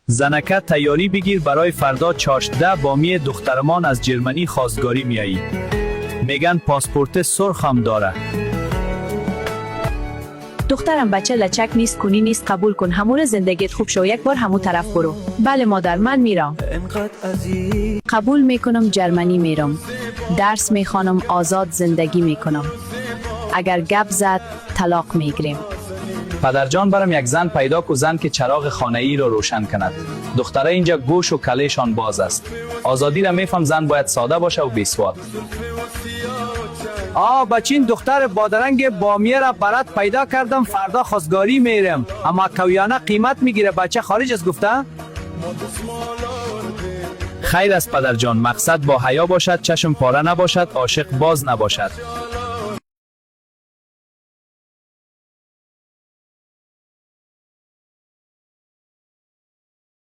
زنکه تیاری بگیر برای فردا چاشده بامی دخترمان از جرمنی خواستگاری میایی. میگن پاسپورت سرخ هم داره. دخترم بچه لچک نیست، کنی نیست، قبول کن. همون زندگیت خوب شو، یک بار همون طرف برو. بله مادر، من میرم. قبول میکنم، جرمنی میرم. درس میخوانم، آزاد زندگی میکنم. اگر گپ زد طلاق میگیریم. پدرجان برم یک زن پیدا کو، زن که چراغ خانه ای را روشن کند. دختره اینجا گوش و کلهشان باز است. آزادی را میفهم، زن باید ساده باشه و بیسواد. بچین دختر بادرنگ بامیه را برات پیدا کردم، فردا خواستگاری میرم، اما کویانه قیمت میگیره. بچه خارج از گفته؟ خیر است پدرجان، مقصد با حیا باشد، چشم پاره نباشد، عاشق باز نباشد.